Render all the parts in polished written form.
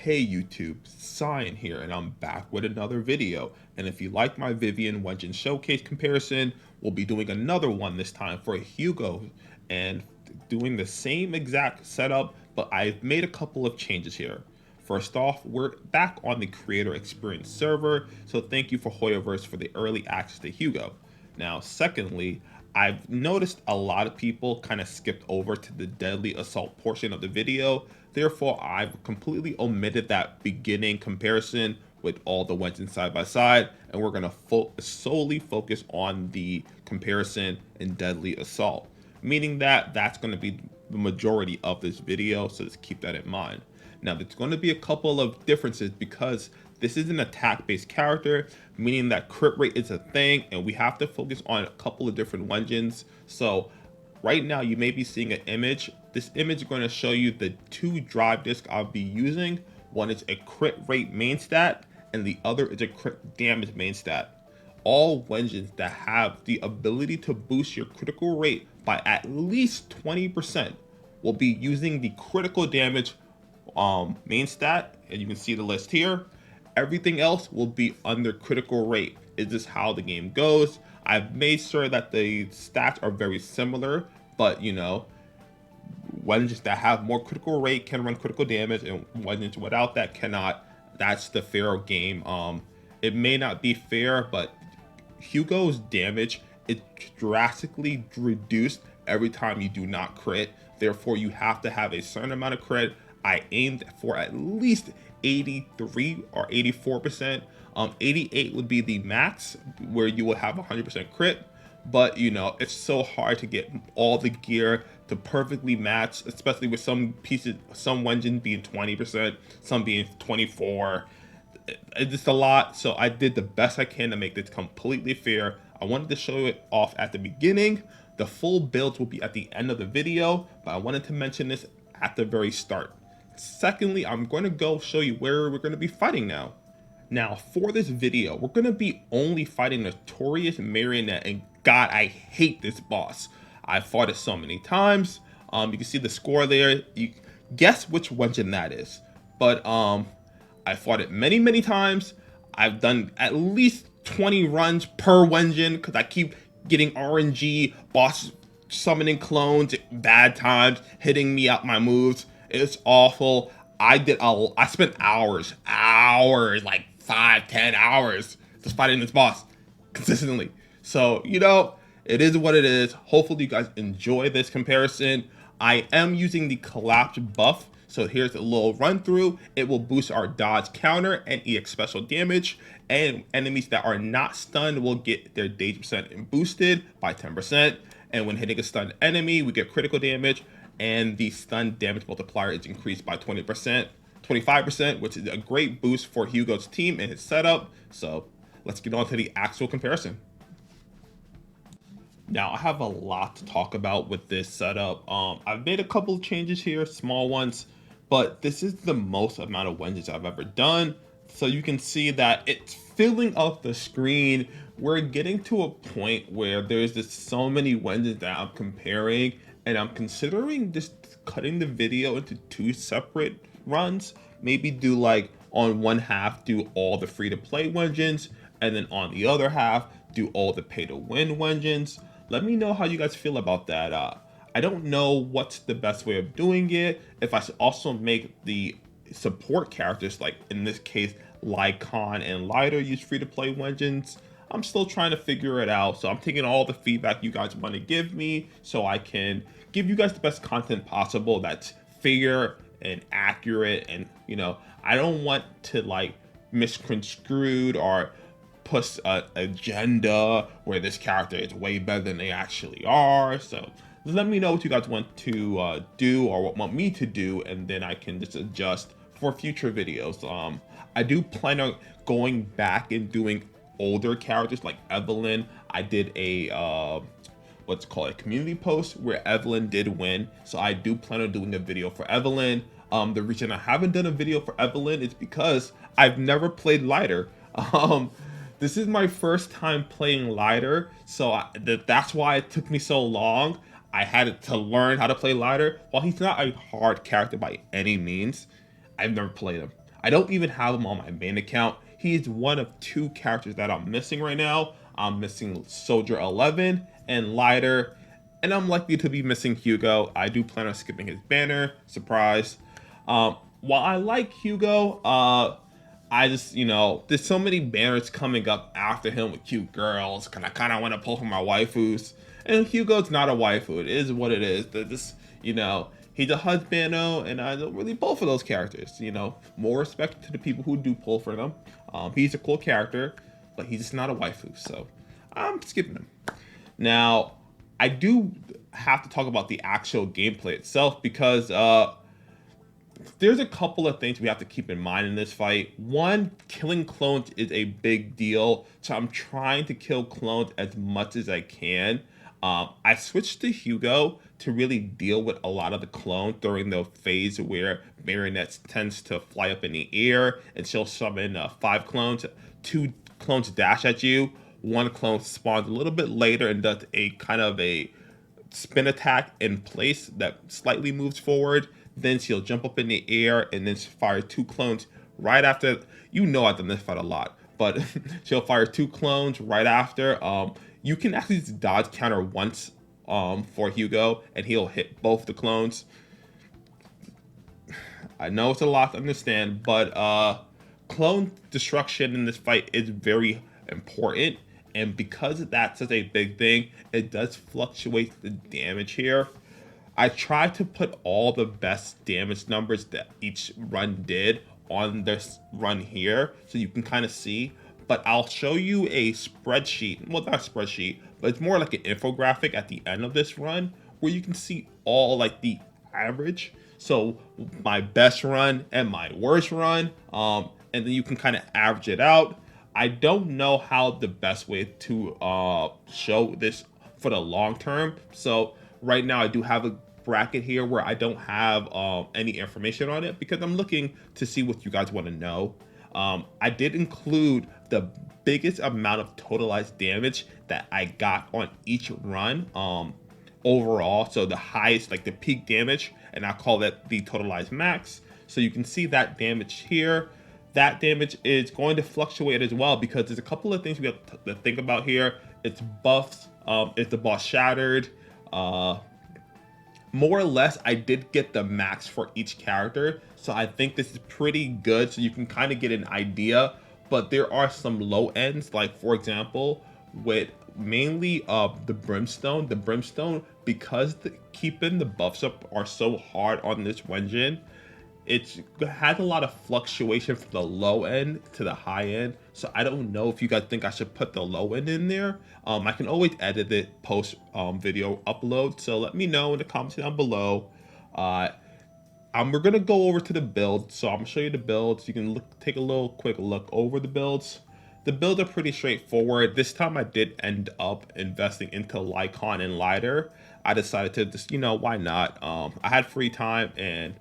Hey YouTube, Cyan here, and I'm back with another video. And if you like my W-Engine showcase comparison, we'll be doing another one this time for Hugo and doing the same exact setup, but I've made a couple of changes here. First off, we're back on the Creator Experience server, so thank you for Hoyoverse for the early access to Hugo. Now, secondly, I've noticed a lot of people kind of skipped over to the Deadly Assault portion of the video. Therefore, I've completely omitted that beginning comparison with all the engines side by side, and we're going to solely focus on the comparison in Deadly Assault, meaning that that's going to be the majority of this video, so just keep that in mind. Now, there's going to be a couple of differences because this is an attack-based character, meaning that crit rate is a thing, and we have to focus on a couple of different engines. So right now, you may be seeing an image. This image is going to show you the two drive discs I'll be using. One is a crit rate main stat, and the other is a crit damage main stat. All engines that have the ability to boost your critical rate by at least 20% will be using the critical damage main stat, and you can see the list here. Everything else will be under critical rate. Is this how the game goes? I've made sure that the stats are very similar, but you know, engines that have more critical rate can run critical damage, and engines without that cannot. That's the fair game. It may not be fair, but Hugo's damage is drastically reduced every time you do not crit. Therefore, you have to have a certain amount of crit. I aimed for at least 83 or 84%. 88 would be the max where you will have 100% crit. But you know, it's so hard to get all the gear to perfectly match, especially with some pieces, some engines being 20%, some being 24. It's just a lot. So I did the best I can to make this completely fair. I wanted to show it off at the beginning. The full builds will be at the end of the video, but I wanted to mention this at the very start. Secondly, I'm going to go show you where we're going to be fighting now. Now, for this video, we're going to be only fighting Notorious Marionette, and God, I hate this boss. I've fought it so many times. You can see the score there. You guess which engine that is. But I fought it many, many times. I've done at least 20 runs per engine because I keep getting RNG, boss summoning clones, bad times, hitting me out my moves. It's awful. I spent hours, like 5-10 hours just fighting this boss consistently. So, you know, it is what it is. Hopefully you guys enjoy this comparison. I am using the collapse buff. So here's a little run through. It will boost our dodge counter and EX special damage, and enemies that are not stunned will get their dodge percent boosted by 10%. And when hitting a stunned enemy, we get critical damage, and the stun damage multiplier is increased by 20%, 25%, which is a great boost for Hugo's team and his setup. So let's get on to the actual comparison. Now, I have a lot to talk about with this setup. I've made a couple of changes here, small ones, but this is the most amount of engines I've ever done. So you can see that it's filling up the screen. We're getting to a point where there's just so many engines that I'm comparing, and I'm considering just cutting the video into two separate runs. Maybe do like on one half, do all the free-to-play engines, and then on the other half, do all the pay-to-win engines. Let me know how you guys feel about that. I don't know what's the best way of doing it. If I should also make the support characters, like in this case, Lycon and Lighter, use free-to-play engines. I'm still trying to figure it out. So I'm taking all the feedback you guys want to give me so I can give you guys the best content possible that's fair and accurate. And, you know, I don't want to like misconstrued or push an agenda where this character is way better than they actually are. So let me know what you guys want to do or want me to do, and then I can just adjust for future videos. I do plan on going back and doing older characters like Evelyn. I did a what's called a community post where Evelyn did win, so I do plan on doing a video for Evelyn. The reason I haven't done a video for Evelyn is because I've never played Lighter. This is my first time playing Lighter, so that's why it took me so long. I had to learn how to play Lighter. While he's not a hard character by any means, I've never played him. I don't even have him on my main account. He's one of 2 characters that I'm missing right now. I'm missing Soldier 11 and Lighter, and I'm likely to be missing Hugo. I do plan on skipping his banner. Surprise. While I like Hugo, I just, there's so many banners coming up after him with cute girls, and I kind of want to pull for my waifus. And Hugo's not a waifu. It is what it is. He's a husbando, and I don't really pull for those characters. More respect to the people who do pull for them. He's a cool character, but he's just not a waifu, so I'm skipping him. Now, I do have to talk about the actual gameplay itself because there's a couple of things we have to keep in mind in this fight. One, killing clones is a big deal, so I'm trying to kill clones as much as I can. I switched to Hugo to really deal with a lot of the clones during the phase where Marionette tends to fly up in the air, and she'll summon 5 clones. 2 clones dash at you. 1 clone spawns a little bit later and does a kind of a spin attack in place that slightly moves forward. Then she'll jump up in the air and then fire 2 clones right after. I've done this fight a lot, but she'll fire 2 clones right after. You can actually dodge counter once for Hugo, and he'll hit both the clones. I know it's a lot to understand, but clone destruction in this fight is very important. And because that's such a big thing, it does fluctuate the damage here. I tried to put all the best damage numbers that each run did on this run here, so you can kind of see. But I'll show you a spreadsheet. Well, not a spreadsheet, but it's more like an infographic at the end of this run where you can see all like the average. So my best run and my worst run, and then you can kind of average it out. I don't know how the best way to show this for the long term. So right now I do have a bracket here where I don't have any information on it because I'm looking to see what you guys want to know. I did include the biggest amount of totalized damage that I got on each run overall. So the highest, like the peak damage, and I call that the totalized max. So you can see that damage here. That damage is going to fluctuate as well because there's a couple of things we have to think about here. It's buffs, is the boss shattered? More or less, I did get the max for each character, so I think this is pretty good, so you can kind of get an idea. But there are some low ends, like for example, with mainly the Brimstone, because keeping the buffs up are so hard on this engine, it has a lot of fluctuation from the low end to the high end. So I don't know if you guys think I should put the low end in there. I can always edit it post video upload. So let me know in the comments down below. We're gonna go over to the build. So I'm gonna show you the builds. You can take a quick look over the builds. The builds are pretty straightforward. This time I did end up investing into Lycon and Lighter. I decided to just, why not? I had free time and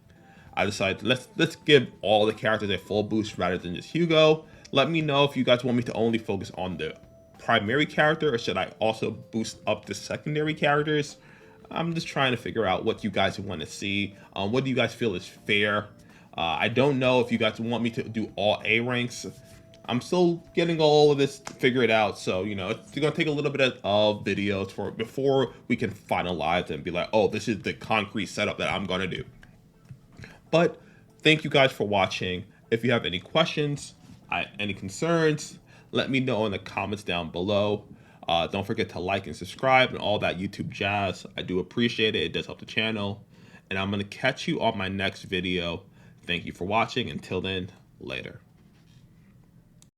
I decided let's give all the characters a full boost rather than just Hugo. Let me know if you guys want me to only focus on the primary character or should I also boost up the secondary characters. I'm just trying to figure out what you guys want to see. What do you guys feel is fair? I don't know if you guys want me to do all A ranks. I'm still getting all of this figured out, so it's gonna take a little bit of videos before we can finalize and be like, oh, this is the concrete setup that I'm gonna do. But thank you guys for watching. If you have any questions, any concerns, let me know in the comments down below. Don't forget to like and subscribe and all that YouTube jazz. I do appreciate it. It does help the channel. And I'm going to catch you on my next video. Thank you for watching. Until then, later.